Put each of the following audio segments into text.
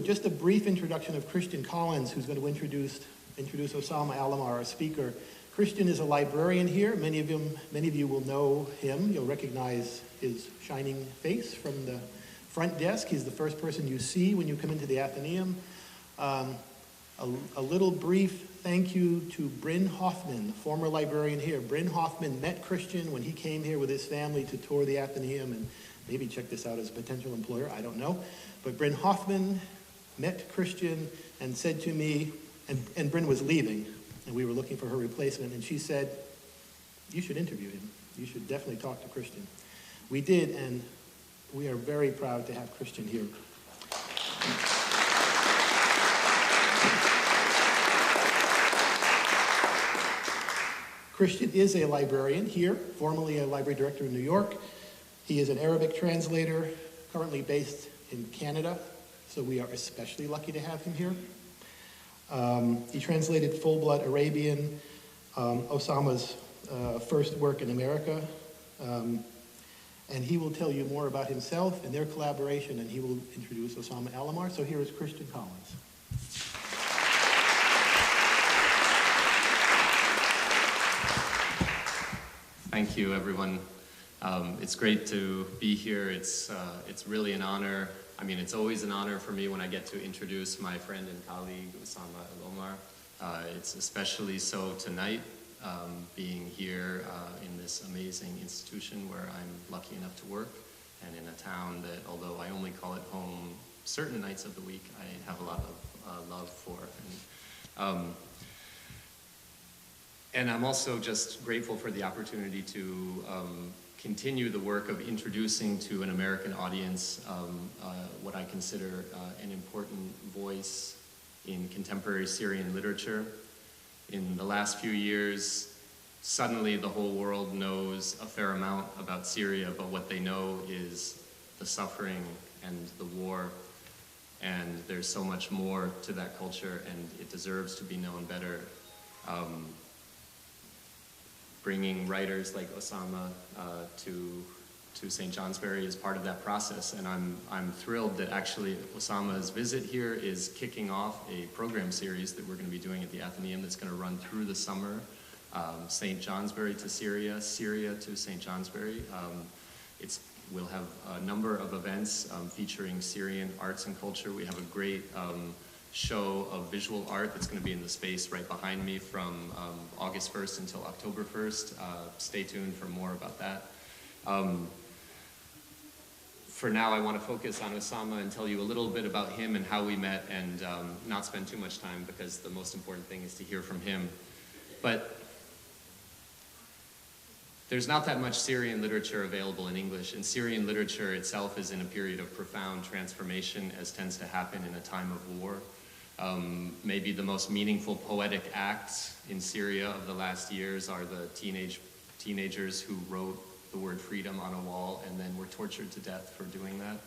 with just a brief introduction of Christian Collins, who's going to introduce Osama Alomar, our speaker. Christian is a librarian here. Many of you will know him. You'll recognize his shining face from the front desk. He's the first person you see when you come into the Athenaeum. A little brief thank you to Bryn Hoffman, former librarian here. Bryn Hoffman met Christian when he came here with his family to tour the Athenaeum and maybe check this out as a potential employer, I don't know. But Bryn Hoffman met Christian and said to me, and Bryn was leaving, and we were looking for her replacement, and she said, you should interview him. You should definitely talk to Christian. We did, and we are very proud to have Christian here. Christian is a librarian here, formerly a library director in New York. He is an Arabic translator, currently based in Canada, so we are especially lucky to have him here. He translated Fullblood Arabian, Osama's first work in America, and he will tell you more about himself and their collaboration, and he will introduce Osama Alomar. So here is Christian Collins. Thank you, everyone. It's great to be here. It's really an honor. I mean, it's always an honor for me when I get to introduce my friend and colleague, Osama Alomar. It's especially so tonight, being here in this amazing institution where I'm lucky enough to work, and in a town that, although I only call it home certain nights of the week, I have a lot of love for. And I'm also just grateful for the opportunity to continue the work of introducing to an American audience what I consider an important voice in contemporary Syrian literature. In the last few years, suddenly the whole world knows a fair amount about Syria, but what they know is the suffering and the war. And there's so much more to that culture, and it deserves to be known better. Bringing writers like Osama to St. Johnsbury is part of that process, and I'm thrilled that actually Osama's visit here is kicking off a program series that we're going to be doing at the Athenaeum that's going to run through the summer. St. Johnsbury to Syria, Syria to St. Johnsbury. We'll have a number of events featuring Syrian arts and culture. We have a great show of visual art that's going to be in the space right behind me from August 1st until October 1st. Stay tuned for more about that. For now, I want to focus on Osama and tell you a little bit about him and how we met, and not spend too much time because the most important thing is to hear from him. But there's not that much Syrian literature available in English, and Syrian literature itself is in a period of profound transformation, as tends to happen in a time of war. Maybe the most meaningful poetic acts in Syria of the last years are the teenagers who wrote the word freedom on a wall and then were tortured to death for doing that.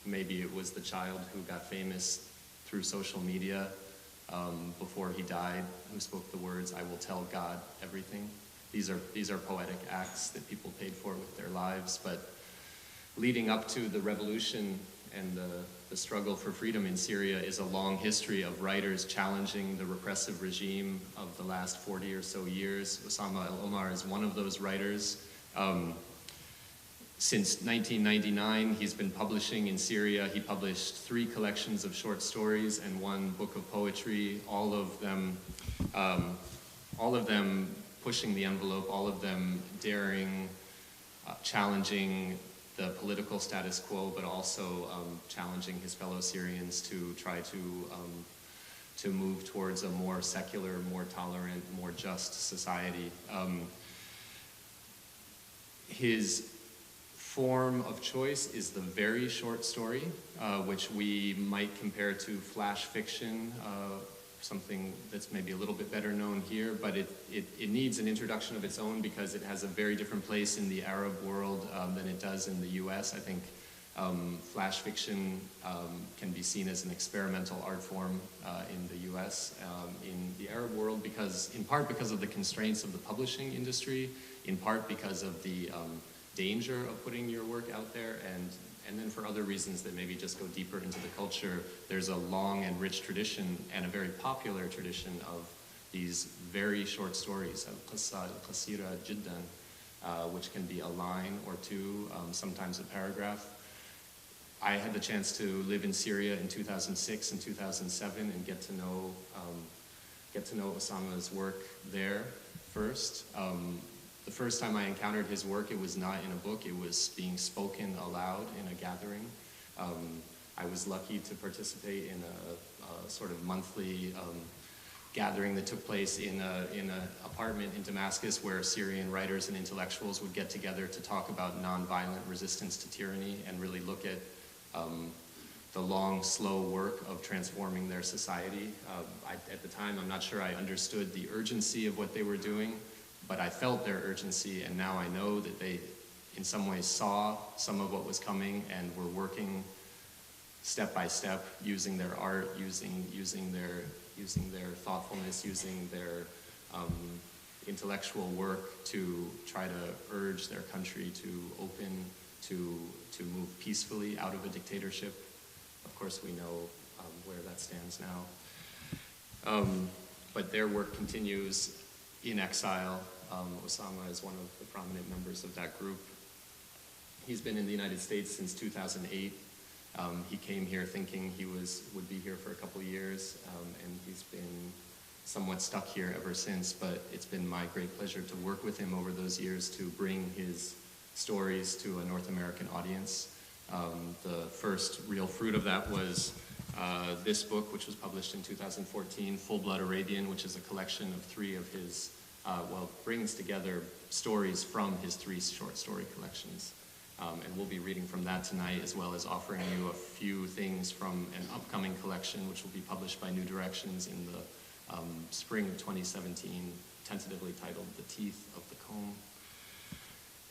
Maybe it was the child who got famous through social media before he died, who spoke the words, "I will tell God everything." These are poetic acts that people paid for with their lives, but leading up to the revolution and the struggle for freedom in Syria is a long history of writers challenging the repressive regime of the last 40 or so years. Osama Alomar is one of those writers. Since 1999, he's been publishing in Syria. He published 3 collections of short stories and 1 book of poetry, all of them pushing the envelope, all of them daring, challenging the political status quo, but also challenging his fellow Syrians to try to move towards a more secular, more tolerant, more just society. His form of choice is the very short story, which we might compare to flash fiction, something that's maybe a little bit better known here, but it needs an introduction of its own because it has a very different place in the Arab world than it does in the US. I think flash fiction can be seen as an experimental art form in the US. In the Arab world, in part because of the constraints of the publishing industry, in part because of the danger of putting your work out there, And then for other reasons that maybe just go deeper into the culture, there's a long and rich tradition and a very popular tradition of these very short stories, al-qissa al-qasira jiddan, which can be a line or two, sometimes a paragraph. I had the chance to live in Syria in 2006 and 2007 and get to know Osama's work there first. The first time I encountered his work, it was not in a book, it was being spoken aloud in a gathering. I was lucky to participate in a sort of monthly gathering that took place in an apartment in Damascus where Syrian writers and intellectuals would get together to talk about nonviolent resistance to tyranny and really look at the long, slow work of transforming their society. At the time, I'm not sure I understood the urgency of what they were doing, but I felt their urgency, and now I know that they, in some ways, saw some of what was coming and were working step by step, using their art, using their thoughtfulness, using their intellectual work to try to urge their country to open, to move peacefully out of a dictatorship. Of course, we know where that stands now. But their work continues in exile. Osama is one of the prominent members of that group. He's been in the United States since 2008. He came here thinking he would be here for a couple of years, and he's been somewhat stuck here ever since, but it's been my great pleasure to work with him over those years to bring his stories to a North American audience. The first real fruit of that was this book, which was published in 2014, Fullblood Arabian, which is a collection of three of his, brings together stories from his three short story collections. And we'll be reading from that tonight, as well as offering you a few things from an upcoming collection, which will be published by New Directions in the spring of 2017, tentatively titled The Teeth of the Comb.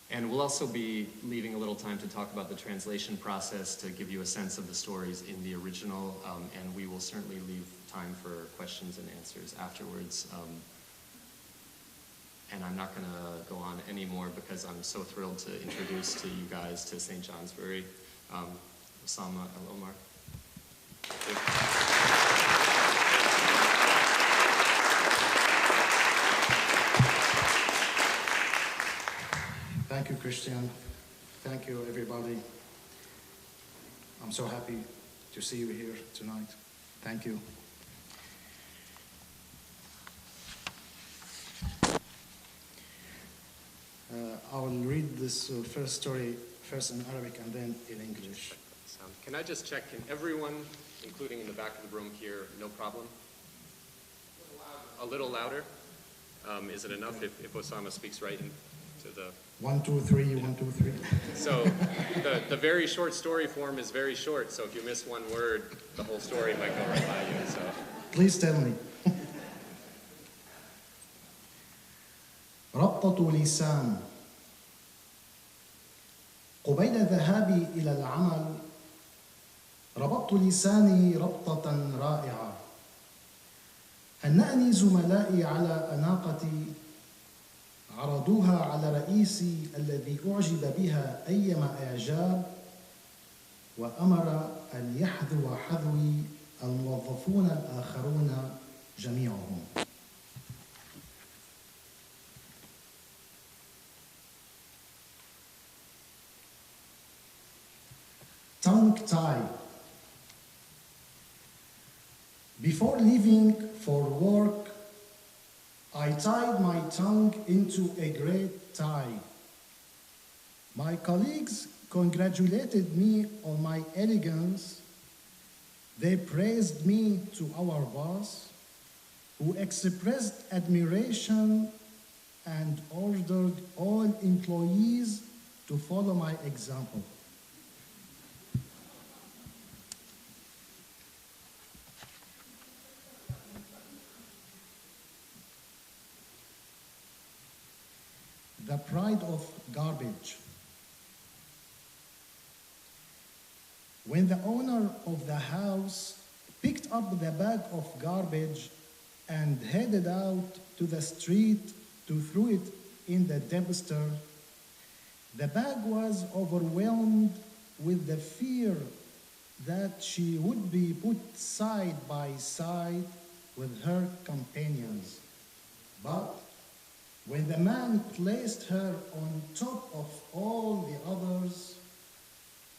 And we'll also be leaving a little time to talk about the translation process to give you a sense of the stories in the original, and we will certainly leave time for questions and answers afterwards. And I'm not going to go on anymore because I'm so thrilled to introduce to you guys to St. Johnsbury, Osama Alomar. Thank you, Christian. Thank you, everybody. I'm so happy to see you here tonight. Thank you. I will read this first story first in Arabic and then in English. Can I just check, can everyone, including in the back of the room here, no problem? A little louder? Is it enough if Osama speaks right into the... 1, 2, 3, 1, 2, 3. So the very short story form is very short, so if you miss one word, the whole story might go right by you. So. Please tell me. ربطة لسان. قبيل ذهابي إلى العمل ربطت لساني ربطة رائعة. هنأني زملائي على أناقتي، عرضوها على رئيسي الذي أعجب بها أيما إعجاب، وأمر أن يحذو حذوي الموظفون الآخرون جميعهم. Tongue tie. Before leaving for work, I tied my tongue into a great tie. My colleagues congratulated me on my elegance. They praised me to our boss, who expressed admiration and ordered all employees to follow my example. The pride of garbage. When the owner of the house picked up the bag of garbage and headed out to the street to throw it in the dumpster, the bag was overwhelmed with the fear that she would be put side by side with her companions. But when the man placed her on top of all the others,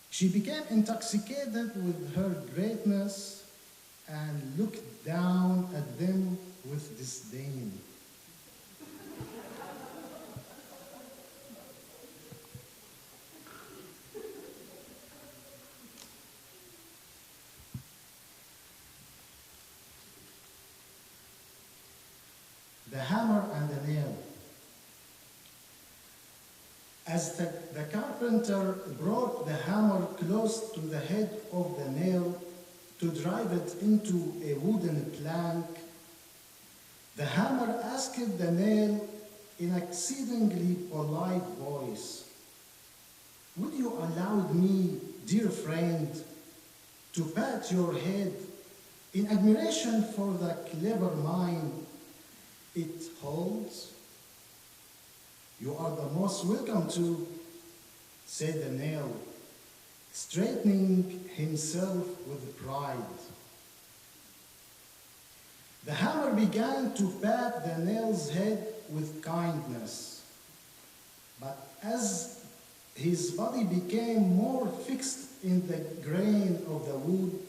she became intoxicated with her greatness and looked down at them with disdain. The hammer and the nail. As the carpenter brought the hammer close to the head of the nail to drive it into a wooden plank, the hammer asked the nail in an exceedingly polite voice, "Would you allow me, dear friend, to pat your head in admiration for the clever mind it holds?" "You are the most welcome to," said the nail, straightening himself with pride. The hammer began to pat the nail's head with kindness, but as his body became more fixed in the grain of the wood,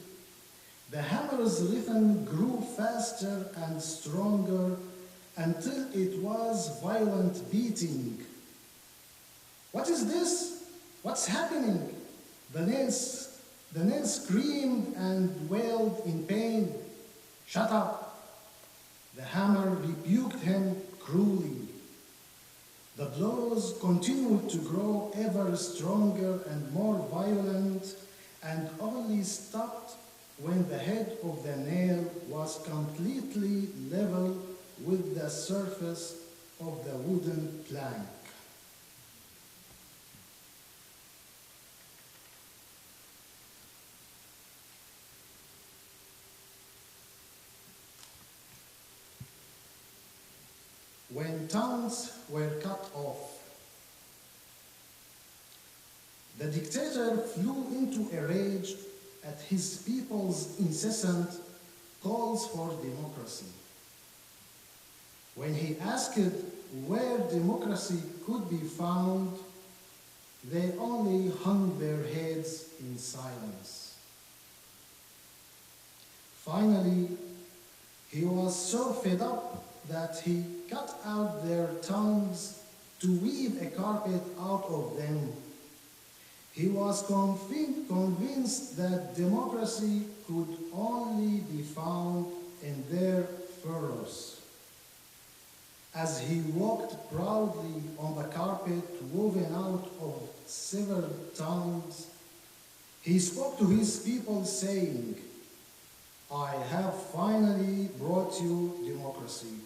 the hammer's rhythm grew faster and stronger until it was violent beating. "What is this? What's happening?" The nail screamed and wailed in pain. "Shut up!" The hammer rebuked him cruelly. The blows continued to grow ever stronger and more violent, and only stopped when the head of the nail was completely level with the surface of the wooden plank. When tongues were cut off, the dictator flew into a rage at his people's incessant calls for democracy. When he asked where democracy could be found, they only hung their heads in silence. Finally, he was so fed up that he cut out their tongues to weave a carpet out of them. He was convinced that democracy could only be found in their furrows. As he walked proudly on the carpet woven out of severed tongues, he spoke to his people saying, "I have finally brought you democracy.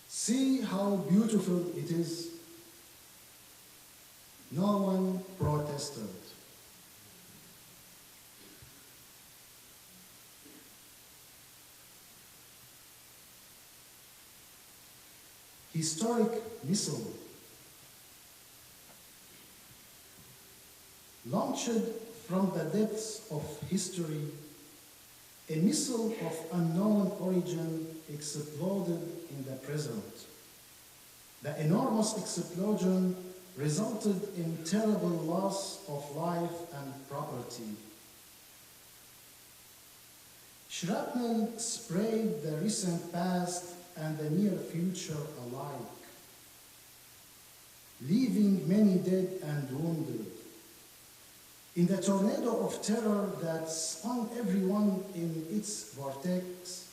See how beautiful it is." No one protested. Historic missile. Launched from the depths of history, a missile of unknown origin exploded in the present. The enormous explosion resulted in terrible loss of life and property. Shrapnel sprayed the recent past and the near future alike, leaving many dead and wounded. In the tornado of terror that spun everyone in its vortex,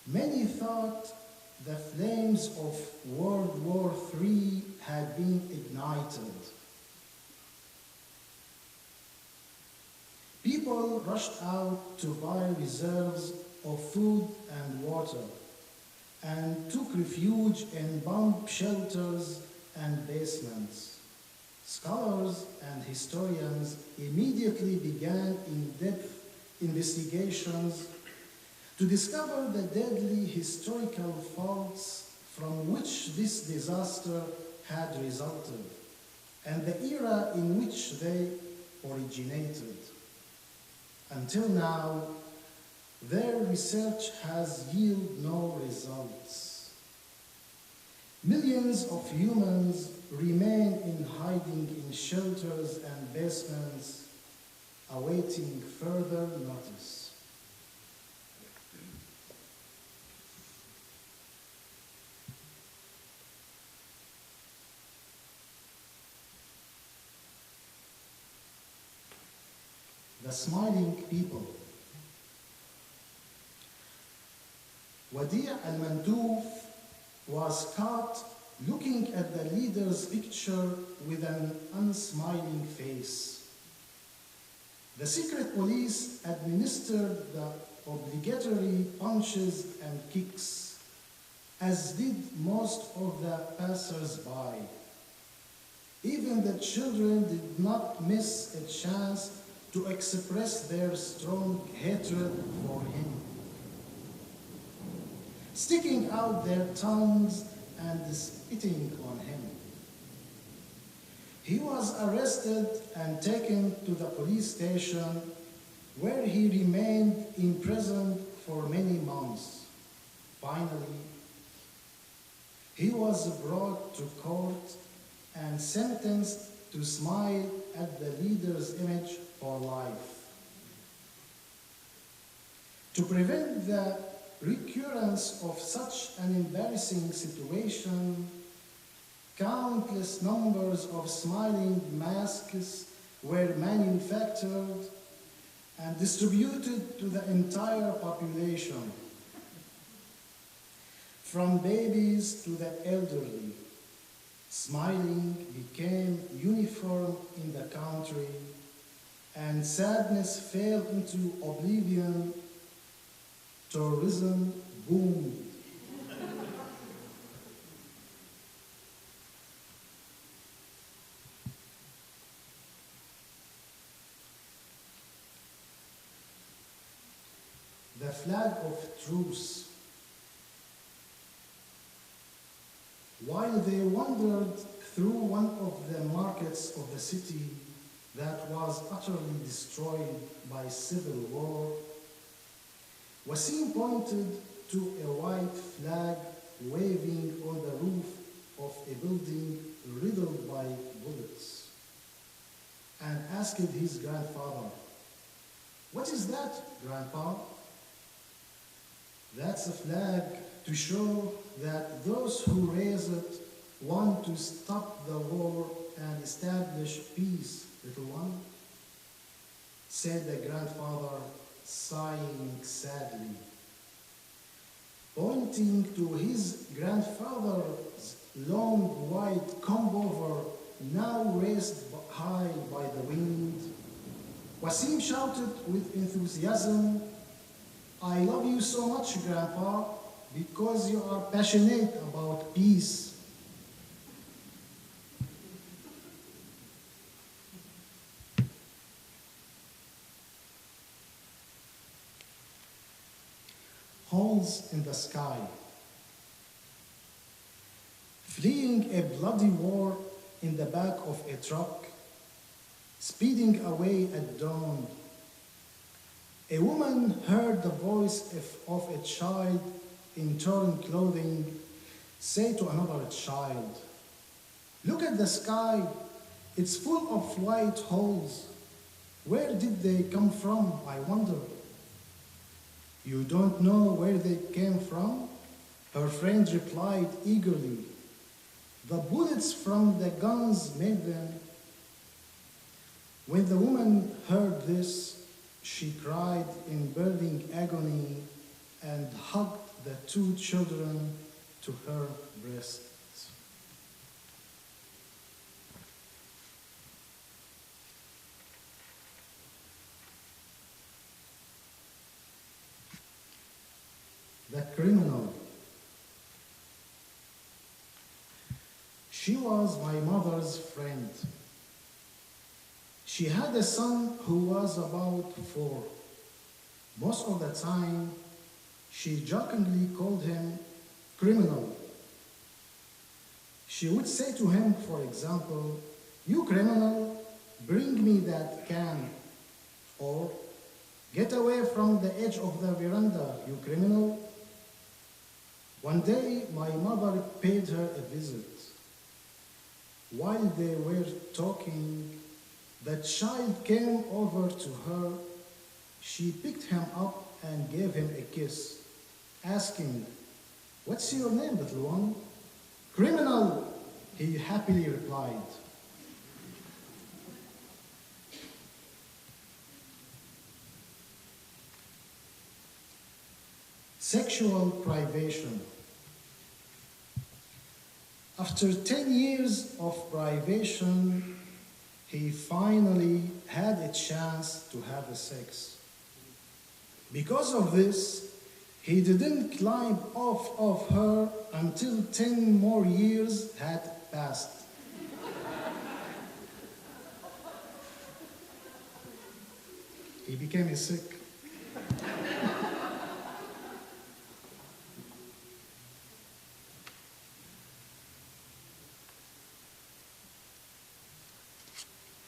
many thought the flames of World War III had been ignited. People rushed out to buy reserves of food and water, and took refuge in bomb shelters and basements. Scholars and historians immediately began in-depth investigations to discover the deadly historical faults from which this disaster had resulted. and the era in which they originated. Until now, their research has yielded no results. Millions of humans remain in hiding in shelters and basements, awaiting further notice. The smiling people. Wadi al-Mandouf was caught looking at the leader's picture with an unsmiling face. The secret police administered the obligatory punches and kicks, as did most of the passers-by. Even the children did not miss a chance to express their strong hatred for him, sticking out their tongues and spitting on him. He was arrested and taken to the police station, where he remained imprisoned for many months. Finally, he was brought to court and sentenced to smile at the leader's image for life. To prevent the recurrence of such an embarrassing situation, countless numbers of smiling masks were manufactured and distributed to the entire population, from babies to the elderly. Smiling became uniform in the country, and sadness fell into oblivion. Tourism boomed. The flag of truce. While they wandered through one of the markets of the city that was utterly destroyed by civil war, Wasim pointed to a white flag waving on the roof of a building riddled by bullets, and asked his grandfather, "What is that, Grandpa?" "That's a flag to show that those who raise it want to stop the war and establish peace, little one," said the grandfather, sighing sadly. Pointing to his grandfather's long white comb-over, now raised high by the wind, Wasim shouted with enthusiasm, "I love you so much, Grandpa, because you are passionate about peace." Holes in the sky. Fleeing a bloody war in the back of a truck, speeding away at dawn, a woman heard the voice of a child in torn clothing say to another child, "Look at the sky, it's full of white holes. Where did they come from, I wonder?" "You don't know where they came from?" her friend replied eagerly. "The bullets from the guns made them." When the woman heard this, she cried in burning agony and hugged the two children to her breast. The criminal. She was my mother's friend. She had a son who was about 4. Most of the time, she jokingly called him criminal. She would say to him, for example, "You criminal, bring me that can," or "Get away from the edge of the veranda, you criminal." One day, my mother paid her a visit. While they were talking, the child came over to her. She picked him up and gave him a kiss, asking, "What's your name, little one?" "Criminal," he happily replied. Sexual privation. After 10 years of privation, he finally had a chance to have a sex. Because of this, he didn't climb off of her until 10 more years had passed. He became a sick.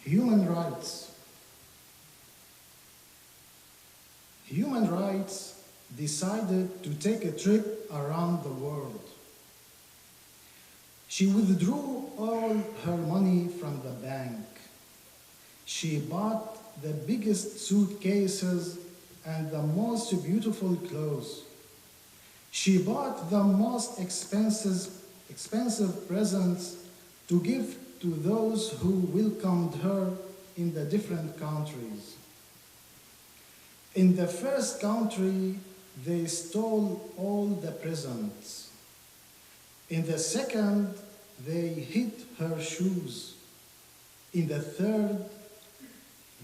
Human rights. Human rights decided to take a trip around the world. She withdrew all her money from the bank. She bought the biggest suitcases and the most beautiful clothes. She bought the most expensive presents to give to those who welcomed her in the different countries. In the first country, they stole all the presents. In the second, they hid her shoes. In the third,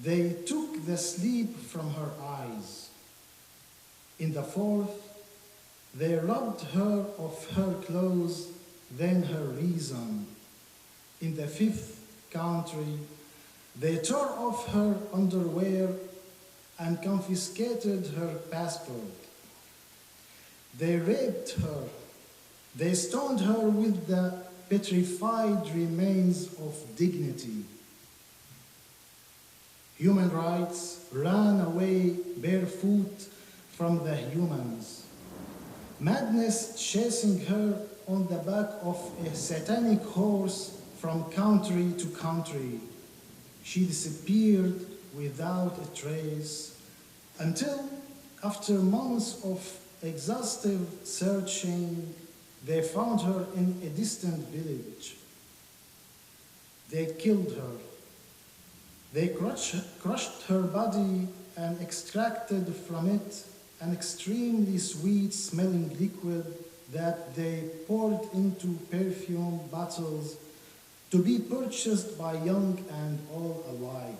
they took the sleep from her eyes. In the fourth, they robbed her of her clothes, then her reason. In the fifth country, they tore off her underwear and confiscated her passport. They raped her. They stoned her with the petrified remains of dignity. Human rights ran away barefoot from the humans. Madness chasing her on the back of a satanic horse from country to country. She disappeared without a trace until, after months of exhaustive searching, they found her in a distant village. They killed her. They crushed her body and extracted from it an extremely sweet-smelling liquid that they poured into perfume bottles to be purchased by young and old alike.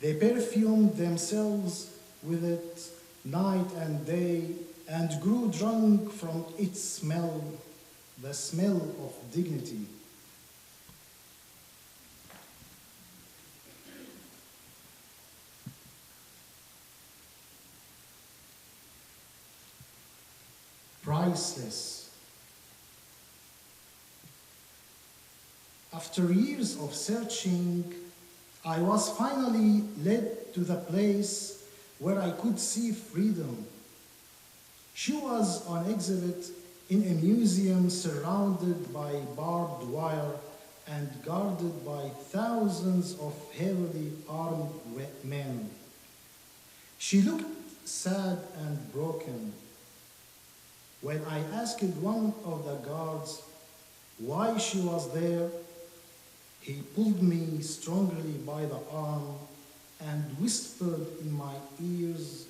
They perfumed themselves with it night and day and grew drunk from its smell, the smell of dignity. Priceless. After years of searching, I was finally led to the place where I could see freedom. She was on exhibit in a museum surrounded by barbed wire and guarded by thousands of heavily armed men. She looked sad and broken. When I asked one of the guards why she was there, he pulled me strongly by the arm and whispered in my ears,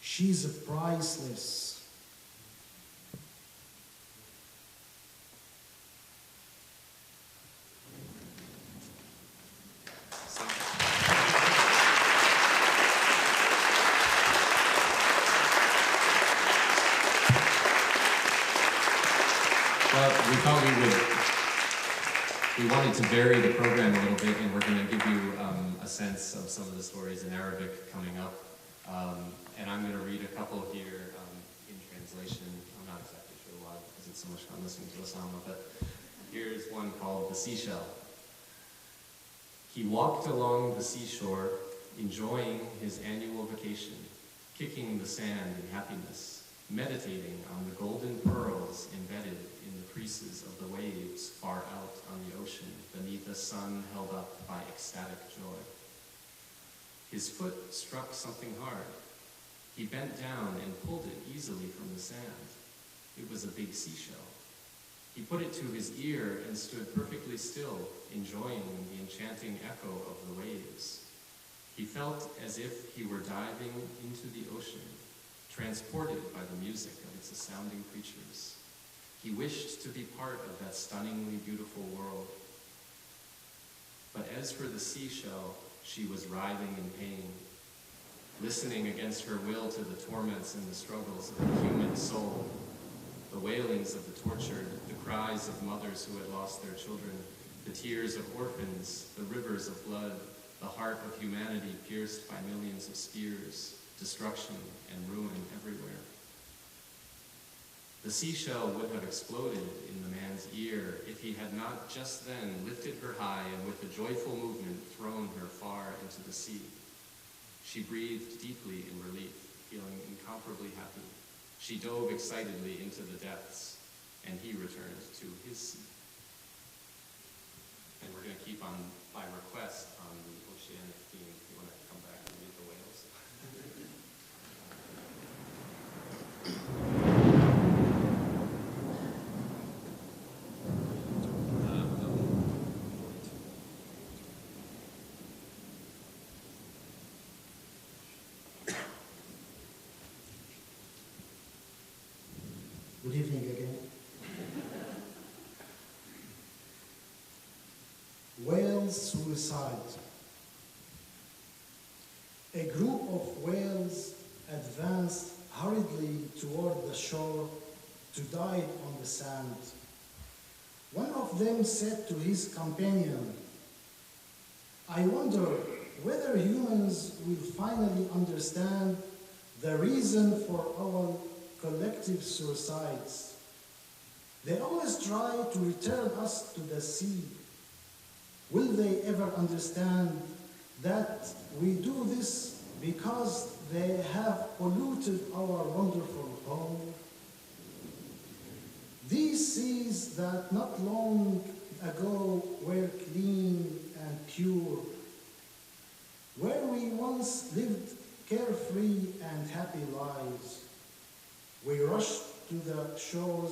"She's priceless." Well, we thought we wanted to vary the program a little bit, and we're going to give you a sense of some of the stories in Arabic coming up. And I'm going to read a couple here in translation. I'm not exactly sure why, because it's so much fun listening to Osama, but Here's one called The Seashell. He walked along the seashore, enjoying his annual vacation, kicking the sand in happiness, meditating on the golden pearls embedded in the creases of the waves far out on the ocean beneath a sun held up by ecstatic joy. His foot struck something hard. He bent down and pulled it easily from the sand. It was a big seashell. He put it to his ear and stood perfectly still, enjoying the enchanting echo of the waves. He felt as if he were diving into the ocean, transported by the music of its astounding creatures. He wished to be part of that stunningly beautiful world. But as for the seashell, she was writhing in pain, listening against her will to the torments and the struggles of the human soul, the wailings of the tortured, the cries of mothers who had lost their children, the tears of orphans, the rivers of blood, the heart of humanity pierced by millions of spears, destruction and ruin everywhere. The seashell would have exploded in the man's ear if he had not just then lifted her high and with a joyful movement thrown her far into the sea. She breathed deeply in relief, feeling incomparably happy. She dove excitedly into the depths, and he returned to his sea. And we're going to keep on, by request, on the oceanic theme. If you want to come back and read the whales. Good evening again. Whale suicide. A group of whales advanced hurriedly toward the shore to die on the sand. One of them said to his companion, "I wonder whether humans will finally understand the reason for our collective suicides. They always try to return us to the sea. Will they ever understand that we do this because they have polluted our wonderful home? These seas that not long ago were clean and pure, where we once lived carefree and happy lives. We rushed to the shores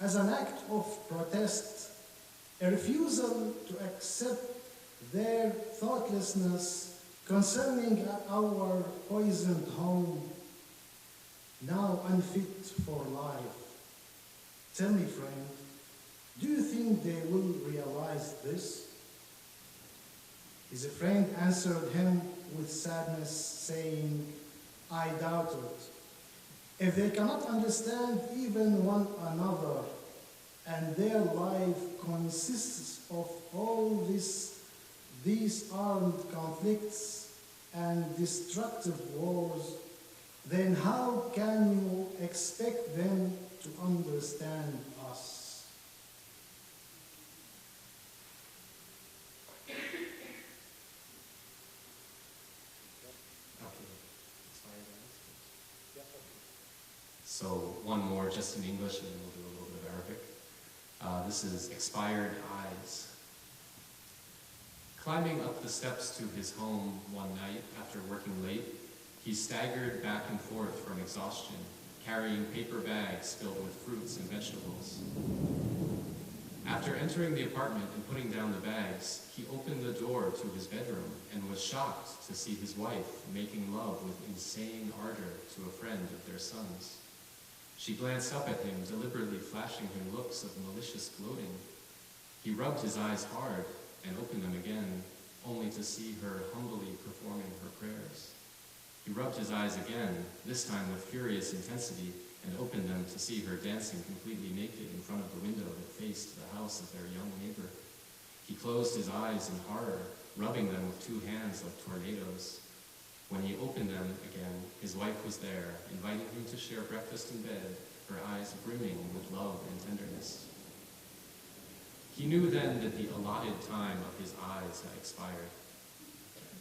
as an act of protest, a refusal to accept their thoughtlessness concerning our poisoned home, now unfit for life. Tell me, friend, do you think they will realize this?" His friend answered him with sadness, saying, "I doubt it. If they cannot understand even one another, and their life consists of all these armed conflicts and destructive wars, then how can you expect them to understand us?" So one more just in English, and then we'll do a little bit of Arabic. This is Expired Eyes. Climbing up the steps to his home one night after working late, he staggered back and forth from exhaustion, carrying paper bags filled with fruits and vegetables. After entering the apartment and putting down the bags, he opened the door to his bedroom and was shocked to see his wife making love with insane ardor to a friend of their son's. She glanced up at him, deliberately flashing him looks of malicious gloating. He rubbed his eyes hard and opened them again, only to see her humbly performing her prayers. He rubbed his eyes again, this time with furious intensity, and opened them to see her dancing completely naked in front of the window that faced the house of their young neighbor. He closed his eyes in horror, rubbing them with two hands like tornadoes. When he opened them again, his wife was there, inviting him to share breakfast in bed, her eyes brimming with love and tenderness. He knew then that the allotted time of his eyes had expired.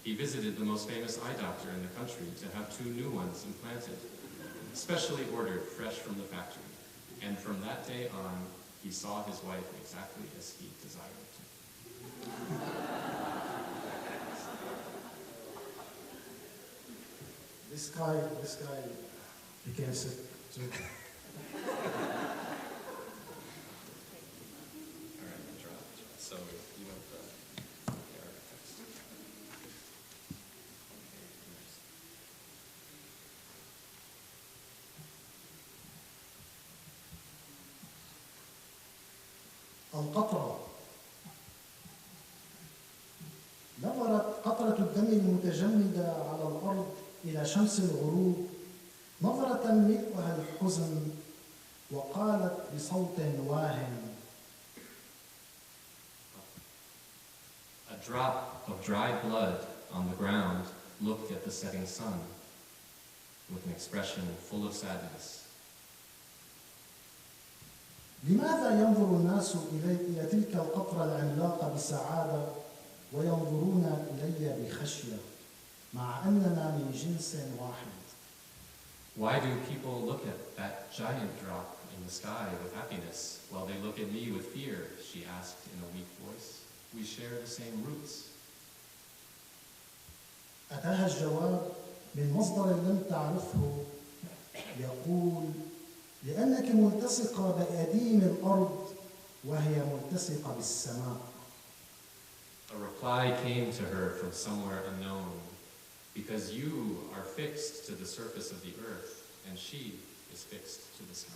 He visited the most famous eye doctor in the country to have 2 new ones implanted, specially ordered fresh from the factory. And from that day on, he saw his wife exactly as he desired to. This guy became sick too. All right, dropped. So you want the Arabic text. القطرة. نظرت قطرة الدم المتجمدة على الأرض إلى شمس الغروب نظرة ملؤها الحزن وقالت بصوت واهٍ. A drop of dry blood on the ground looked at the setting sun with an expression full of sadness. لماذا ينظر الناس إلى تلك القطرة العملاقة بسعادة وينظرون إلي بخشية مع أننا من جنس واحد؟ Why do people look at that giant drop in the sky with happiness while they look at me with fear? She asked in a weak voice. We share the same roots. أتاها الجواب من مصدر لم تعرفه يقول لأنك ملتصقة بأديم الأرض وهي ملتصقة بالسماء. A reply came to her from somewhere unknown, because you are fixed to the surface of the earth, and she is fixed to the sky.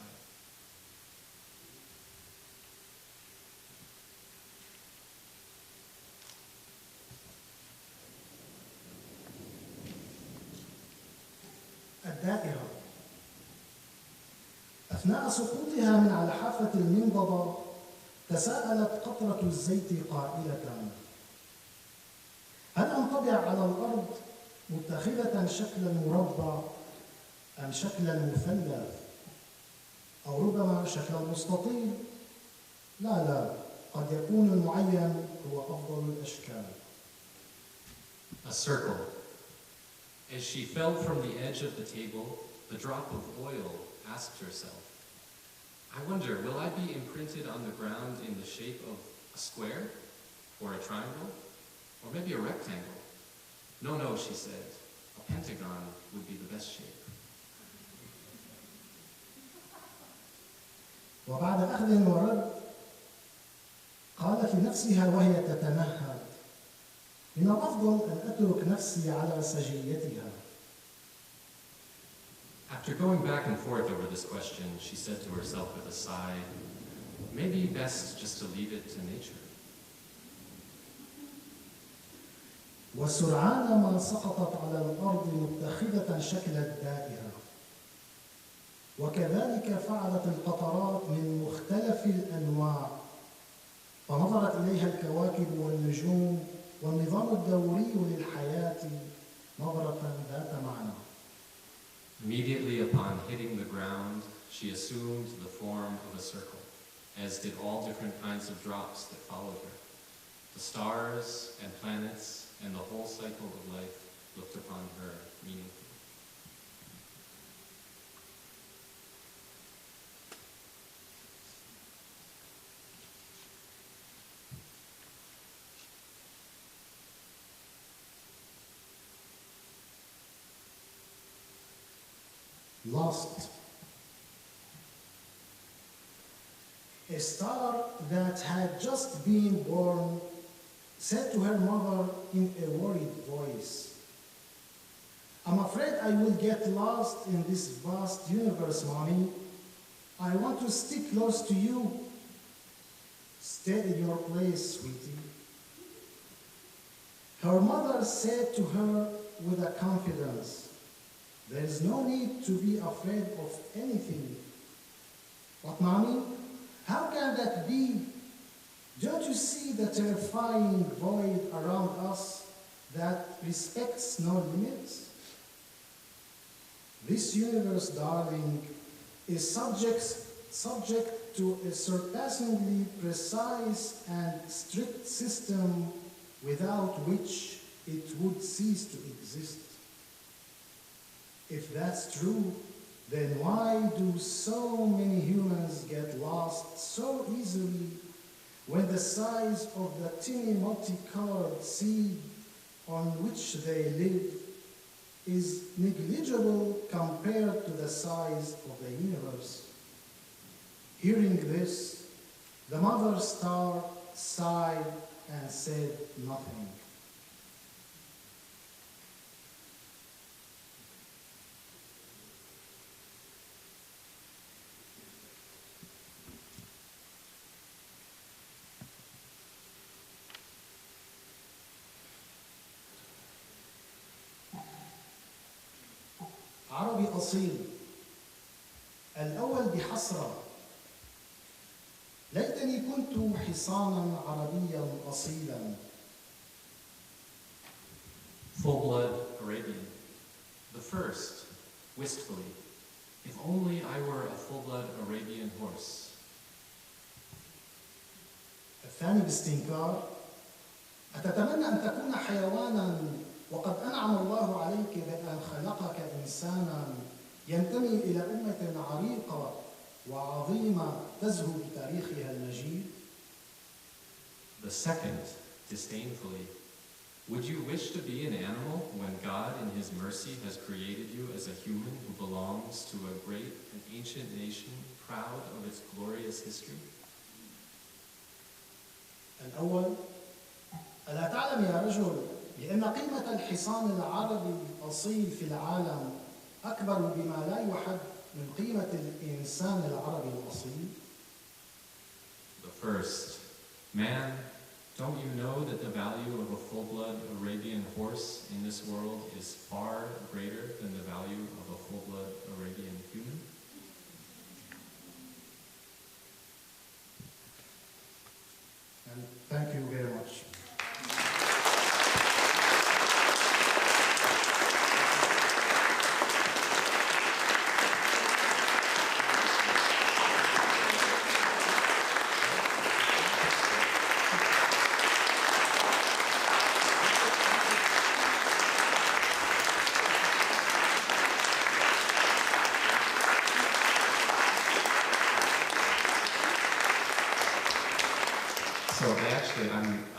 الدائرة. أثناء سقوطها من على حافة المنضدة تساءلت قطرة الزيت قائلة: هل أنطبع على الأرض متخذة شكل المربع أم شكل المثلث أو ربما شكل المستطيل؟ لا، قد يكون المعين هو أفضل الأشكال. A circle. As she fell from the edge of the table, the drop of oil asked herself, I wonder, will I be imprinted on the ground in the shape of a square, or a triangle, or maybe a rectangle? No, she said, a pentagon would be the best shape. وبعد أخذ ورد قال في نفسها وهي تتنهد: من الأفضل أن أترك نفسي على سجيتها. After going back and forth over this question, she said to herself with a sigh, maybe best just to leave it to nature. وسرعان ما سقطت على الأرض متخذة شكل الدائرة. وكذلك فعلت القطرات من مختلف الأنواع، فنظرت إليها الكواكب والنجوم والنظام الدوري للحياة نظرة ذات معنى. Immediately upon hitting the ground, she assumed the form of a circle, as did all different kinds of drops that followed her. The stars and planets and the whole cycle of life looked upon her meaningfully. Lost. A star that had just been born said to her mother in a worried voice, I'm afraid I will get lost in this vast universe, Mommy. I want to stick close to you. Stay in your place, sweetie. Her mother said to her with a confidence, there is no need to be afraid of anything. But Mommy, how can that be? Don't you see the terrifying void around us that respects no limits? This universe, darling, is subject to a surpassingly precise and strict system without which it would cease to exist. If that's true, then why do so many humans get lost so easily when the size of the teeny multicolored seed on which they live is negligible compared to the size of the universe? Hearing this, the mother star sighed and said nothing. عربي أصيل الأول بحسرة ليتني كنت حصانا عربيا أصيلا. Fullblood Arabian. The first, wistfully, if only I were a full-blood Arabian horse. الثاني باستنكار أتتمنى أن تكون حيوانا وقد أنعم الله عليك بأن خلقك إنسانا ينتمي إلى أمة عريقة وعظيمة تزهو بتاريخها المجيد. The second, disdainfully, would you wish to be an animal when God in his mercy has created you as a human who belongs to a great and ancient nation proud of its glorious history? الأول ألا تعلم يا رجل بأن قيمة الحصان العربي الأصيل في العالم أكبر بما لا يحد من قيمة الإنسان العربي الأصيل؟ The first, man, don't you know that the value of a full-blood Arabian horse in this world is far greater than the value of a full-blood Arabian human? And thank you very much.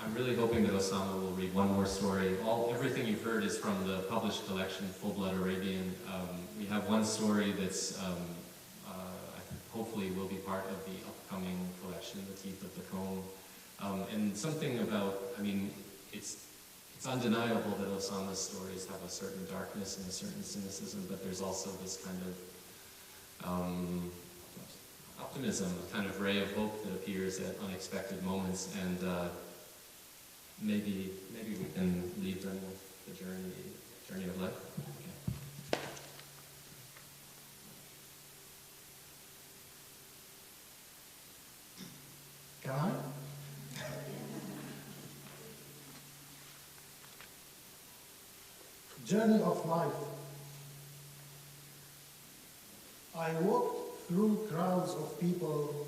I'm really hoping that Osama will read one more story. Everything you've heard is from the published collection, Fullblood Arabian. We have one story that's hopefully will be part of the upcoming collection, The Teeth of the Comb. And something about, it's undeniable that Osama's stories have a certain darkness and a certain cynicism, but there's also this kind of optimism, a kind of ray of hope that appears at unexpected moments, and maybe we can leave them with the journey of life. Okay. Can I? Journey of life. I walked through crowds of people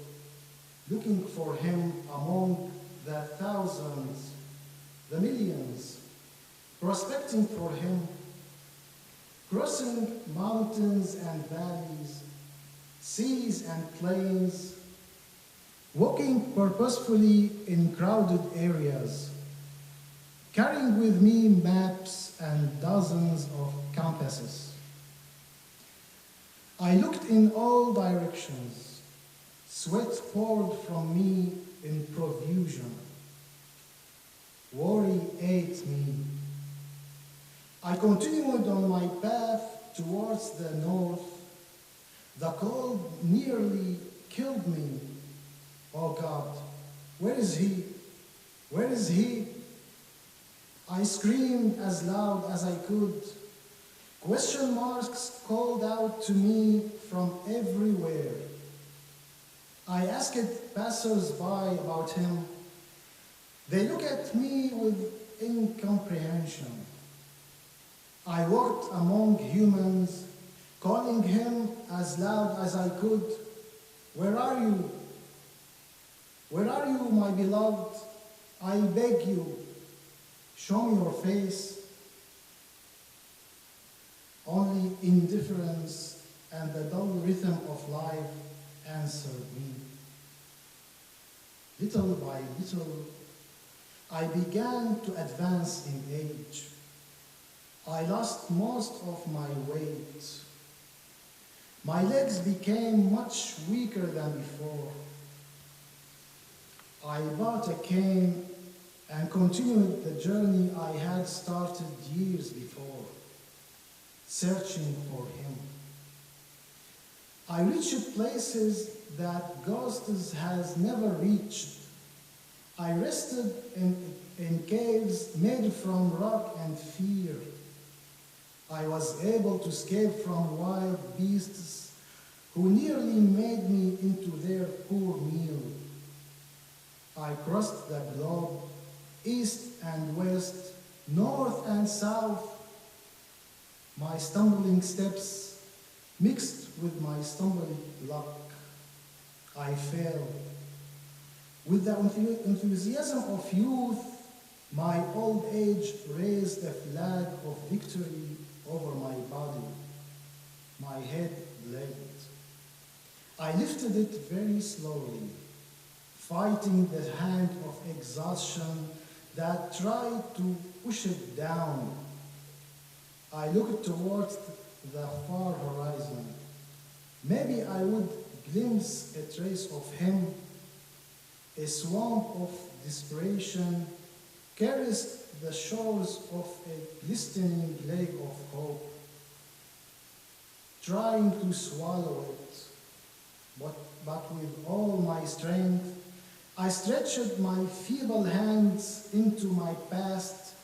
looking for him among the thousands, the millions, prospecting for him, crossing mountains and valleys, seas and plains, walking purposefully in crowded areas, carrying with me maps and dozens of compasses. I looked in all directions. Sweat poured from me in profusion. Worry ate me. I continued on my path towards the north. The cold nearly killed me. Oh God, where is he? Where is he? I screamed as loud as I could. Question marks called out to me from everywhere. I asked passers-by about him. They look at me with incomprehension. I walked among humans, calling him as loud as I could. Where are you? Where are you, my beloved? I beg you, show me your face. Only indifference and the dull rhythm of life answered me. Little by little, I began to advance in age. I lost most of my weight. My legs became much weaker than before. I bought a cane and continued the journey I had started years before, searching for him. I reached places that ghosts has never reached. I rested in caves made from rock and fear. I was able to escape from wild beasts who nearly made me into their poor meal. I crossed the globe, east and west, north and south. My stumbling steps mixed with my stumbling luck. I fell. With the enthusiasm of youth, my old age raised a flag of victory over my body. My head bled. I lifted it very slowly, fighting the hand of exhaustion that tried to push it down. I looked towards the far horizon. Maybe I would glimpse a trace of him. A swamp of desperation caressed the shores of a glistening lake of hope, trying to swallow it. But with all my strength, I stretched my feeble hands into my past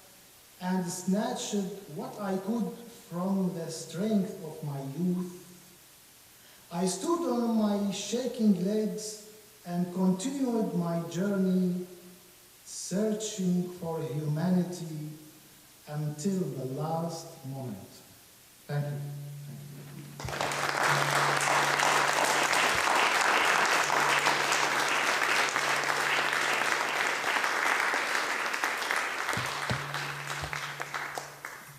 and snatched what I could from the strength of my youth. I stood on my shaking legs and continued my journey, searching for humanity until the last moment. Thank you.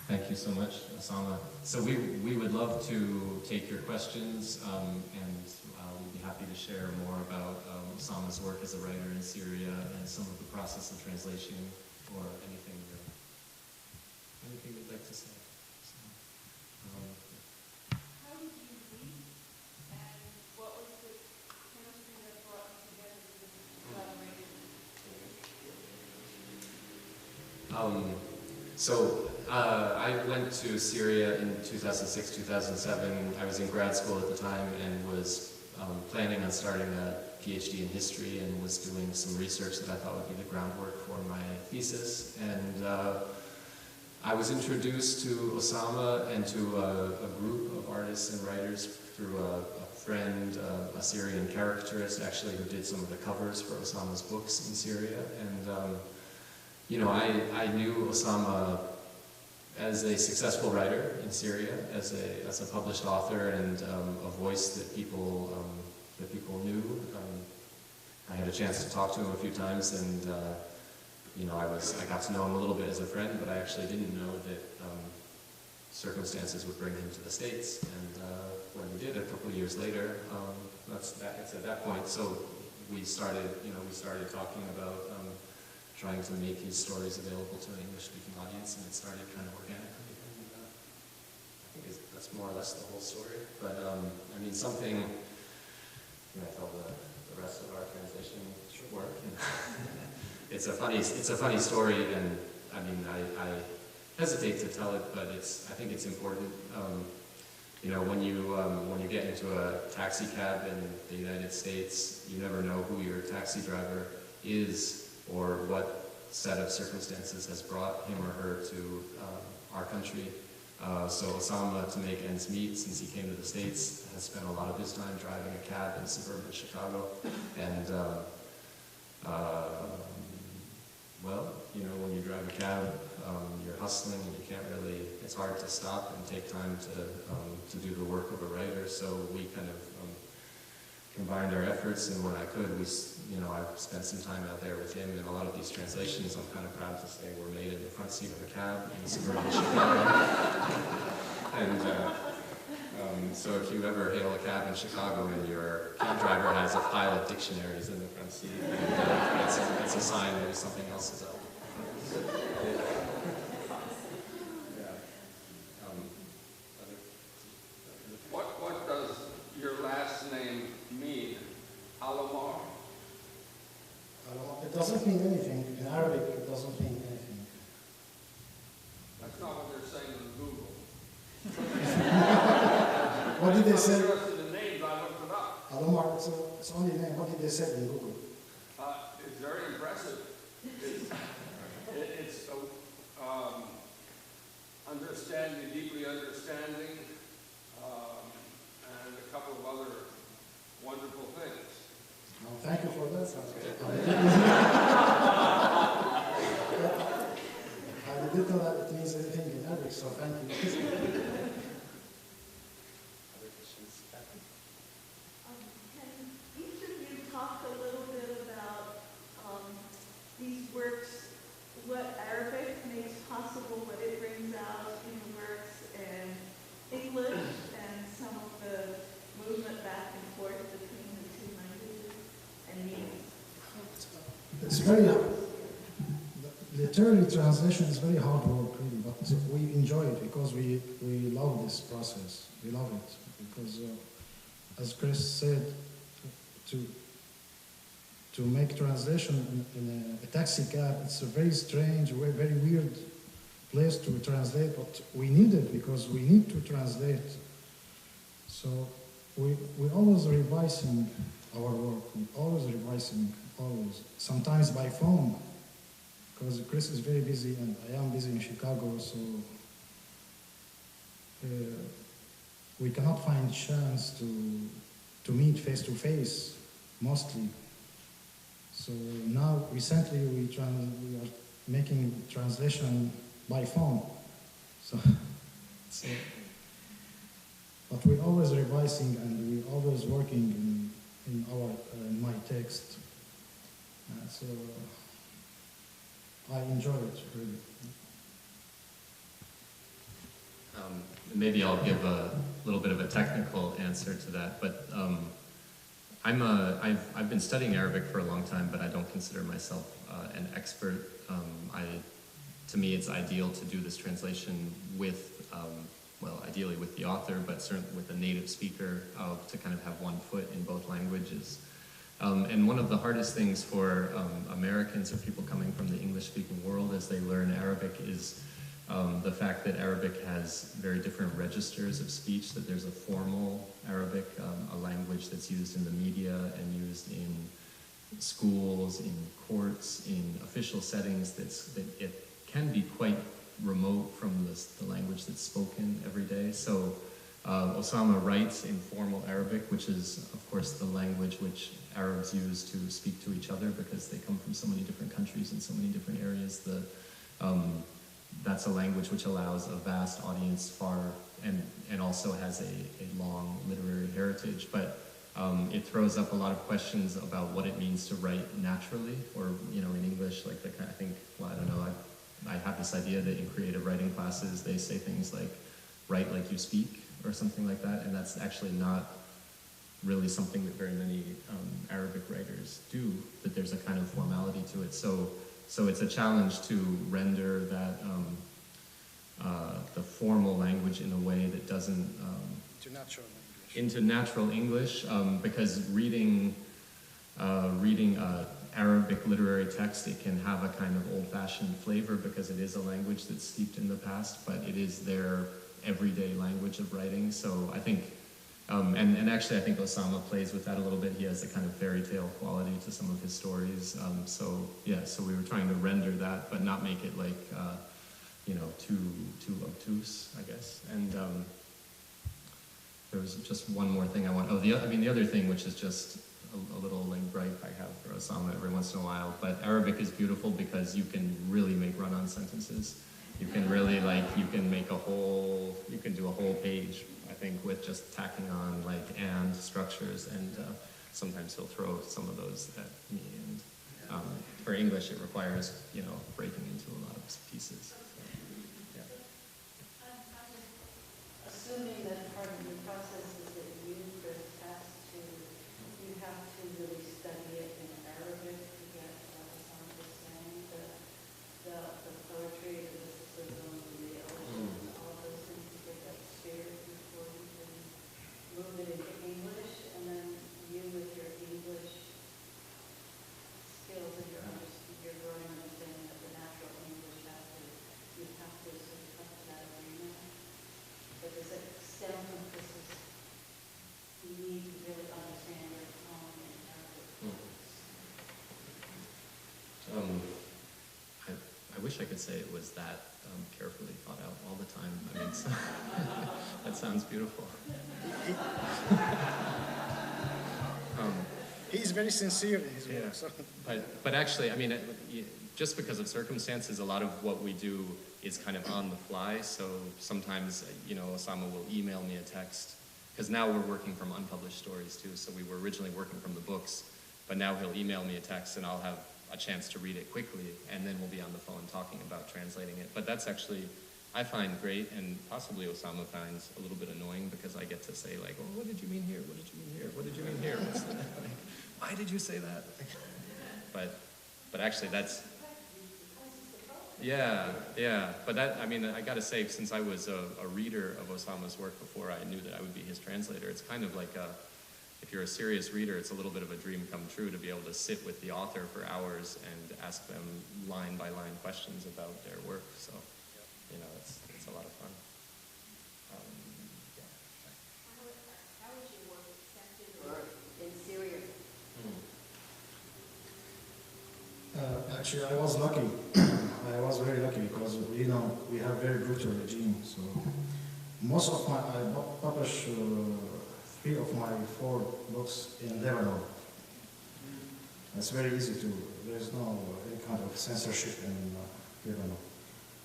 Thank you so much, Osama. So we would love to take your questions, and we'd be happy to share more about Osama's work as a writer in Syria and some of the process of translation, or anything you'd like to say. How did you read, and what was the chemistry that brought you together to collaborate? So I went to Syria in 2006, 2007. I was in grad school at the time and was planning on starting a PhD in history, and was doing some research that I thought would be the groundwork for my thesis. And I was introduced to Osama and to a group of artists and writers through a friend, a Syrian caricaturist actually, who did some of the covers for Osama's books in Syria. And you know, I knew Osama as a successful writer in Syria, as a published author, and a voice that people knew. I had a chance to talk to him a few times, and you know, I got to know him a little bit as a friend, but I actually didn't know that circumstances would bring him to the States. And when we did, a couple of years later, it's at that point. So we started talking about trying to make his stories available to an English-speaking audience, and it started kind of organically. And I think that's more or less the whole story. But I mean, something. I thought the rest of our translation should work. And it's a funny story, and I mean, I hesitate to tell it, but I think it's important. You know, when you get into a taxi cab in the United States, you never know who your taxi driver is, or what set of circumstances has brought him or her to our country. So Osama, to make ends meet, since he came to the States, has spent a lot of his time driving a cab in suburban Chicago. And, well, you know, when you drive a cab, you're hustling, and you can't really, it's hard to stop and take time to do the work of a writer. So we kind of combined our efforts, and when I could, I spent some time out there with him, and a lot of these translations, I'm kind of proud to say, were made in the front seat of a cab in suburban Chicago. And so if you ever hail a cab in Chicago and your cab driver has a pile of dictionaries in the front seat, it's a sign that something else is up. What does your last name mean? Alomar? It doesn't mean anything. In Arabic, it doesn't mean anything. That's not what they're saying on Google. What did they say? I'm interested in names, I looked it up. Alomar, it's only name. What did they say in Google? It's very impressive. It's understanding, deeply understanding, and a couple of other wonderful things. Oh, thank you for that. I didn't know that it means anything in Arabic, so thank you. Can each of you talk a little bit about these works, what Arabic makes possible, what it brings out in the works, and English, and some of the movement back and forth between the two languages and meanings? It's very hard. Literary translation is very hard work, really, but we enjoy it because we love this process. We love it because, as Chris said, to make translation in a taxi cab, it's a very strange, very weird place to translate, but we need it because we need to translate. So we always revising our work, always revising, always. Sometimes by phone, because Chris is very busy and I am busy in Chicago, so we cannot find chance to meet face to face, mostly. So now, recently, we are making translation by phone. So but we're always revising and we're always working in my text. So I enjoy it, really. Maybe I'll give a little bit of a technical answer to that, but I've been studying Arabic for a long time, but I don't consider myself an expert. To me, it's ideal to do this translation with, ideally with the author, but certainly with a native speaker to kind of have one foot in both languages. And one of the hardest things for Americans or people coming from the English-speaking world as they learn Arabic is the fact that Arabic has very different registers of speech, that there's a formal Arabic, a language that's used in the media and used in schools, in courts, in official settings, that it can be quite remote from the language that's spoken every day. So Osama writes in formal Arabic, which is, of course, the language which Arabs use to speak to each other because they come from so many different countries and so many different areas. That's a language which allows a vast audience far and also has a long literary heritage, but it throws up a lot of questions about what it means to write naturally, or in English, like I think, I don't know, I have this idea that in creative writing classes they say things like write like you speak or something like that, and that's actually not really something that very many Arabic writers do, that there's a kind of formality to it. So it's a challenge to render that the formal language in a way that doesn't into natural English, because reading Arabic literary text, it can have a kind of old-fashioned flavor because it is a language that's steeped in the past, but it is their everyday language of writing. So I think, and actually I think Osama plays with that a little bit. He has a kind of fairy tale quality to some of his stories. So we were trying to render that, but not make it like, too obtuse, I guess. And there was just one more thing I want. The other thing, which is just a little like gripe I have for Osama every once in a while, but Arabic is beautiful because you can really make run-on sentences. You can really you can do a whole page, I think, with just tacking on and structures, and sometimes he'll throw some of those at me. And for English, it requires, breaking into a lot of pieces. So, yeah. Assuming that part of the process is that you first have to really study it in Arabic to get what Osama was saying, the poetry, the mysticism, the elegies, all of those things to get that spirit before you can move it into English, and then you with your English skills and your growing understanding of the natural English you have to sort of come to that agreement. But there's a stem emphasis. You need to really understand your tone in Arabic. I wish I could say it was that carefully thought out all the time. I mean, that sounds beautiful. He's very sincere in his work. Yeah. So. But actually, I mean, just because of circumstances, a lot of what we do is kind of on the fly. So sometimes, Osama will email me a text, because now we're working from unpublished stories too. So we were originally working from the books, but now he'll email me a text and I'll have a chance to read it quickly, and then we'll be on the phone talking about translating it. But that's actually, I find great, and possibly Osama finds a little bit annoying, because I get to say like, oh, what did you mean here? What did you mean here? What did you mean here? Why did you say that? But actually that's, yeah. But that, I mean, I gotta say, since I was a reader of Osama's work before I knew that I would be his translator, it's kind of like if you're a serious reader, it's a little bit of a dream come true to be able to sit with the author for hours and ask them line by line questions about their work. So, it's a lot of fun. How was your work accepted in Syria? Actually, I was lucky. I was very lucky because, we have very brutal regime. So most of I published 3 of my 4 books in Lebanon. It's very easy there's no any kind of censorship in Lebanon.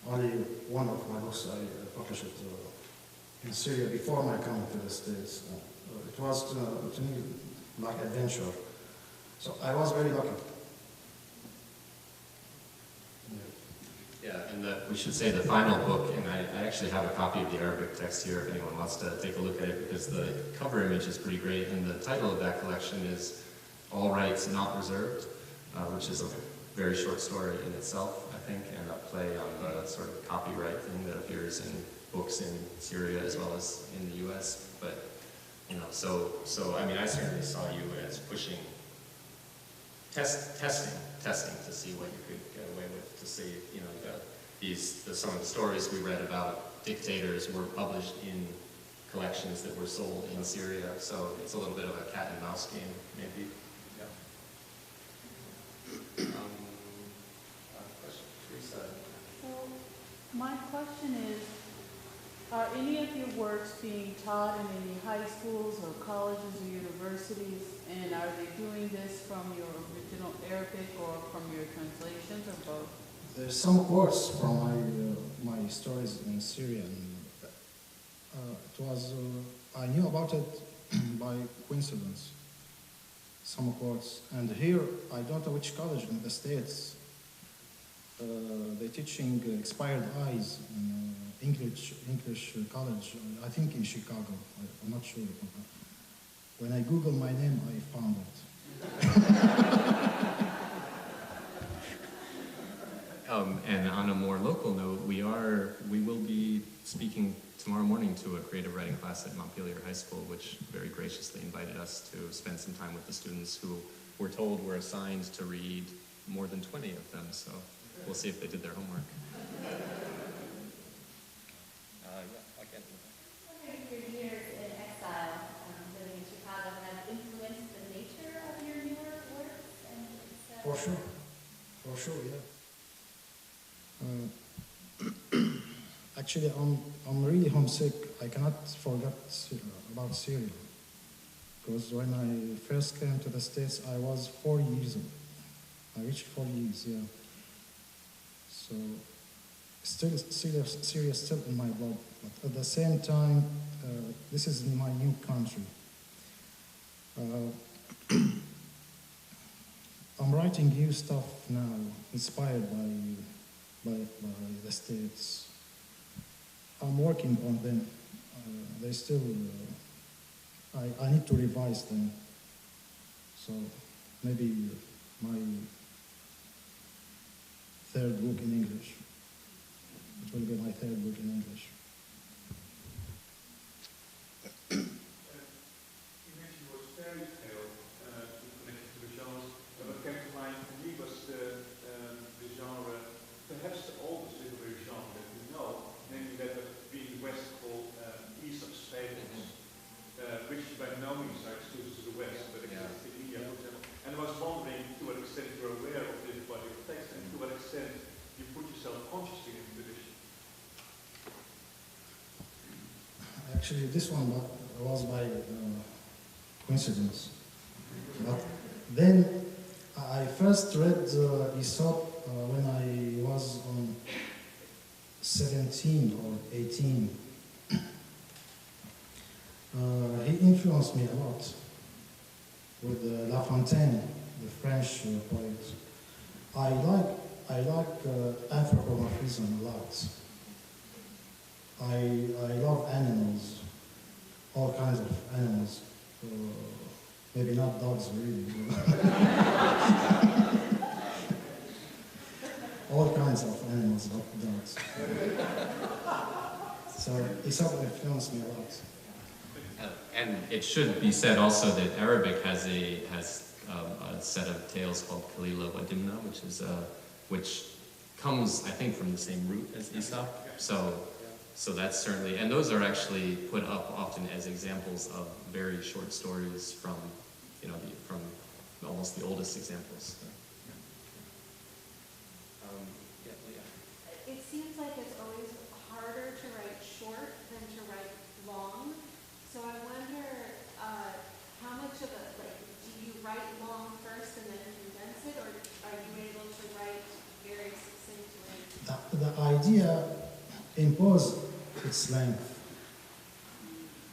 Only one of my books I published in Syria before my coming to the States. It was to me like adventure. So I was very lucky. Yeah, and we should say the final book, and I actually have a copy of the Arabic text here if anyone wants to take a look at it, because the cover image is pretty great, and the title of that collection is All Rights Not Reserved, which is a very short story in itself, I think, and a play on the sort of copyright thing that appears in books in Syria as well as in the US. But, so I mean, I certainly saw you as pushing, testing to see what you could get away with, to see, some of the stories we read about dictators were published in collections that were sold in Syria, so it's a little bit of a cat and mouse game, maybe. Yeah. Question, Teresa. So, my question is, are any of your works being taught in any high schools or colleges or universities, and are they doing this from your original Arabic or from your translations, or both? There's some quotes from my stories in Syria. I knew about it by coincidence, some quotes. And here, I don't know which college in the States, they're teaching expired eyes in English college, I think in Chicago, I'm not sure. When I Google my name, I found it. And on a more local note, we will be speaking tomorrow morning to a creative writing class at Montpelier High School, which very graciously invited us to spend some time with the students who we're told were assigned to read more than 20 of them, so we'll see if they did their homework. Your years in exile, living in Chicago, have influenced the nature of your newer works? For sure, yeah. Actually, I'm really homesick. I cannot forget about Syria. Because when I first came to the States, I was 4 years old. I reached 4 years, yeah. So, Syria is still in my blood. But at the same time, this is my new country. I'm writing new stuff now, inspired by the States. I'm working on them. They still, I need to revise them. So maybe my third book in English. It will be my third book in English. You mentioned was fairy tale connected to the genres. What came to mind for me was the genre, perhaps the oldest literary genre that we know, namely that of being West called Aesop's fables, which by no means are exclusive to the West, but exist in India, for example. And I was wondering to what extent you're aware of this body of text and to what extent you put yourself consciously in the tradition. Actually, this one was by coincidence. But then I first read Aesop when I was 17 or 18. He influenced me a lot with La Fontaine, the French poet. I like anthropomorphism a lot. I love animals, all kinds of animals. Maybe not dogs, really. All kinds of animals, not dogs. So Aesop influenced me a lot. And it should be said also that Arabic has a set of tales called Kalila wa Dimna, which comes, I think, from the same root as Aesop. So that's certainly, and those are actually put up often as examples of very short stories from, from almost the oldest examples. It seems like it's always harder to write short than to write long. So I wonder how much of it, do you write long first and then condense it, or are you able to write very succinctly? The idea imposes its length.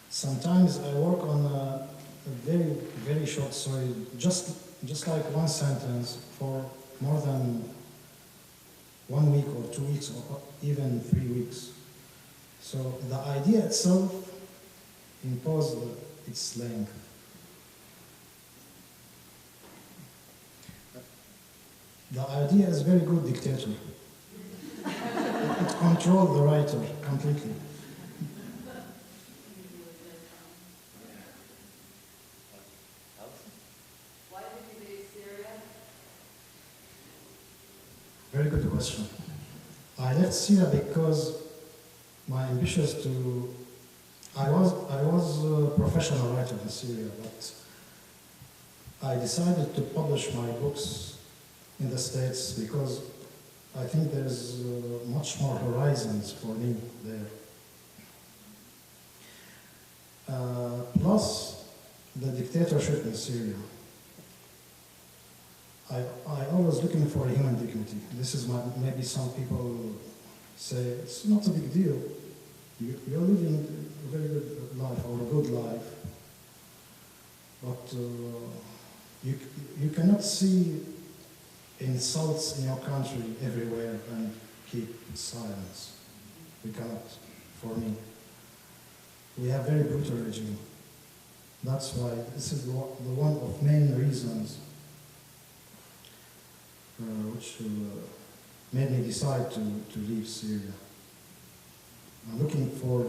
Sometimes I work on a very, very short story, just like one sentence for more than 1 week or 2 weeks or even 3 weeks. So the idea itself imposes its length. The idea is very good dictator. It controls the writer completely. Why did you leave Syria? Very good question. I left Syria because my ambition is to. I was a professional writer in Syria, but I decided to publish my books in the States because I think there's much more horizons for me there. Plus, the dictatorship in Syria. I always looking for human dignity. This is maybe some people say it's not a big deal. You're living a very good life or a good life, but you cannot see insults in your country everywhere and keep silence. We cannot, for me. We have very brutal regime. That's why this is the one of main reasons which made me decide to leave Syria. I'm looking for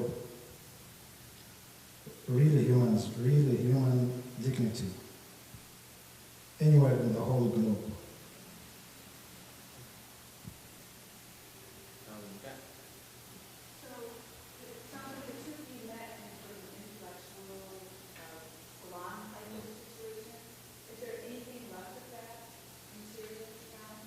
really humans, really human dignity anywhere in the whole globe. So it sounds like the two of you met in sort of an intellectual salon type of situation. Is there anything left of that in Syria now?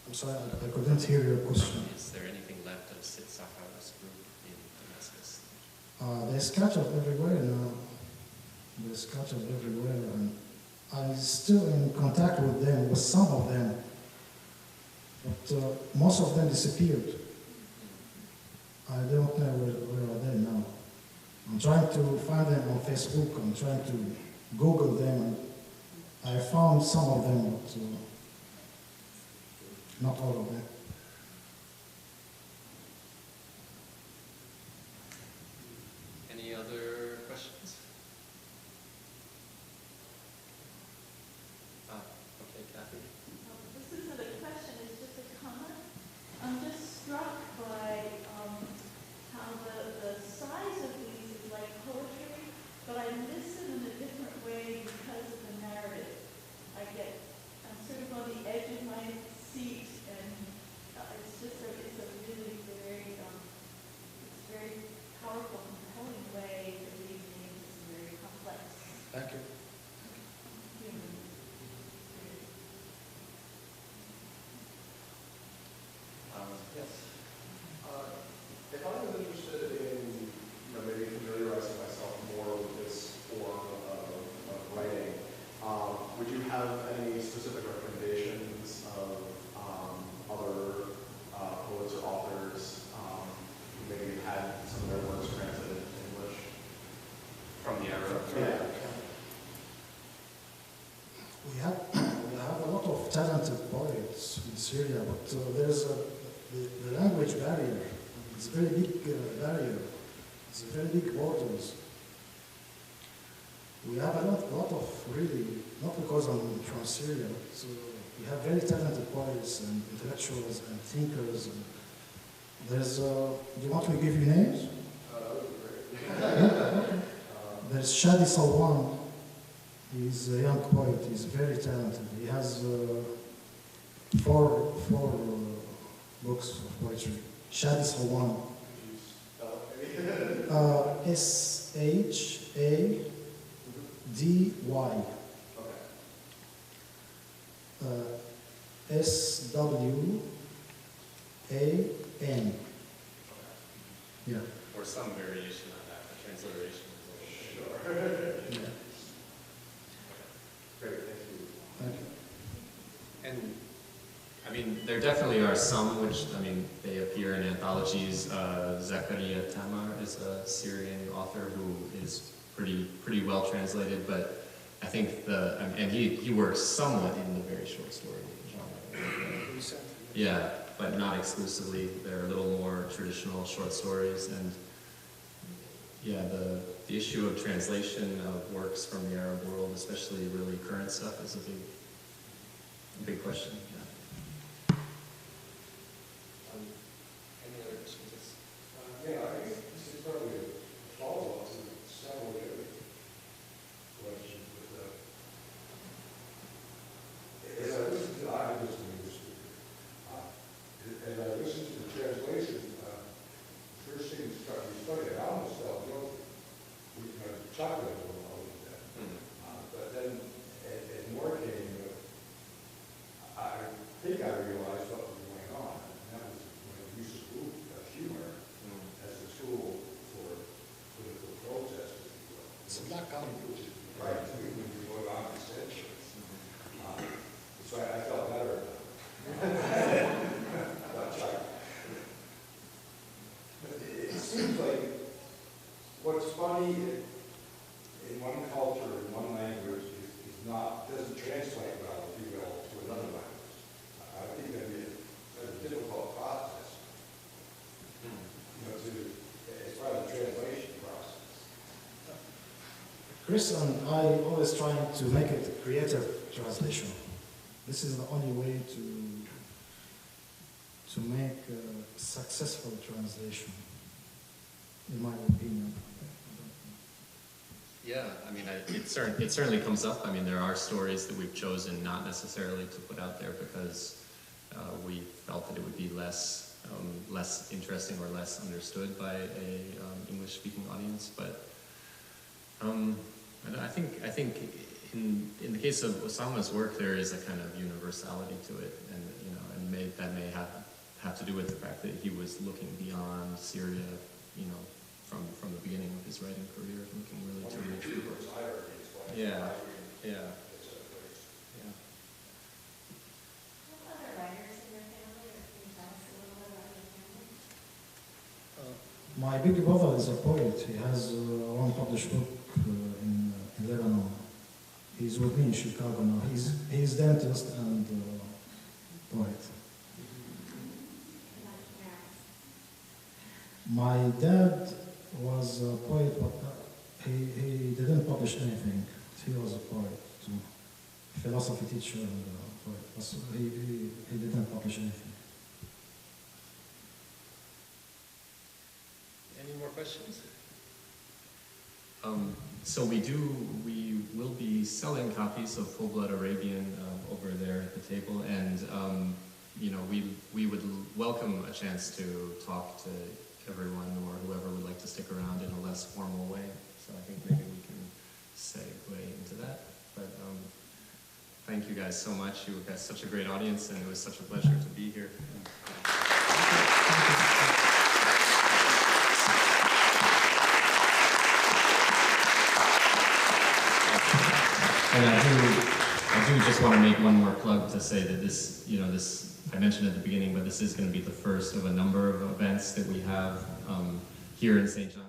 I'm sorry, I couldn't hear your question. Is there anything left of Sit Sakhar's group in Damascus? They're scattered everywhere now. They're scattered everywhere, and I'm still in contact with them, with some of them. But most of them disappeared. I don't know where are they now. I'm trying to find them on Facebook. I'm trying to Google them. And I found some of them, but not all of them. Any other questions? Okay, Kathy. This isn't a question, it's just a comment. I'm just struck by how the size of these is like poetry, but I listen in a different way because of the narrative. I'm sort of on the edge of my seat, and it's a really it's very powerful, compelling way to read names. It's very complex. Thank you. Yes. If I was interested in, maybe familiarizing myself more with this form of writing, would you have any specific recommendations of other poets or authors who maybe had some of their works translated into English? From the Arab? Yeah. We have a lot of talented poets in Syria, but there's the language barrier. It's a very big barrier. It's a very big borders. We have a lot of really, not because I'm from Syria, so we have very talented poets and intellectuals and thinkers. And there's, do you want me to give you names? That would be great. There's Shadi Salwan. He's a young poet. He's very talented. He has four books of poetry. Shadi Salwan. S-H-A-D-Y. S-W-A-N. Yeah. Or some variation on that, a transliteration. Sure. Yeah. Great, thank you. Thank you. And I mean, there definitely are some which, I mean, they appear in anthologies. Zakaria Tamar is a Syrian author who is pretty well translated, but I think and he works somewhat in the very short story genre. Yeah, but not exclusively. They're a little more traditional short stories, and yeah, the issue of translation of works from the Arab world, especially really current stuff, is a big question. Yeah. Any other questions? Yeah, I think this is probably a follow-up to several other questions. As I listen to, I listen to English speaker. As I listen to the translation, first thing that struck me funny, I almost felt guilty. Chocolate was all of that. But then, as more came, I think I realized what was going on. And that was when I used humor as a tool for political protest, if you will. It's a black comedy. Right, when you go on the centuries. So I felt better about chocolate. But it seems like what's funny in one culture, in one language, doesn't translate well, if you will, to another language. I think that'd be a difficult process, as part of the translation process. Chris and I always trying to make it a creative translation. This is the only way to make a successful translation, in my opinion. Yeah, I mean, it certainly comes up. I mean, there are stories that we've chosen not necessarily to put out there because we felt that it would be less interesting or less understood by a English-speaking audience. But I think in the case of Osama's work, there is a kind of universality to it, and that may have to do with the fact that he was looking beyond Syria, from the beginning of his writing career, looking really to reach. Yeah. What other writers in your family, or can you tell us a little bit about your family? My big brother is a poet. He has one published book in Lebanon. He's with me in Chicago now. He's dentist and poet. My dad was a poet, but he didn't publish anything. He was a poet, too. Philosophy teacher and poet. So he didn't publish anything. Any more questions? So we will be selling copies of Fullblood Arabian over there at the table, and you know, we would welcome a chance to talk to everyone or whoever would like to stick around in a less formal way. So I think maybe we can segue into that. But thank you guys so much. You got such a great audience, and it was such a pleasure to be here. And I do just want to make one more plug to say that this, you know, this, I mentioned at the beginning, but this is going to be the first of a number of events that we have here in St. John's.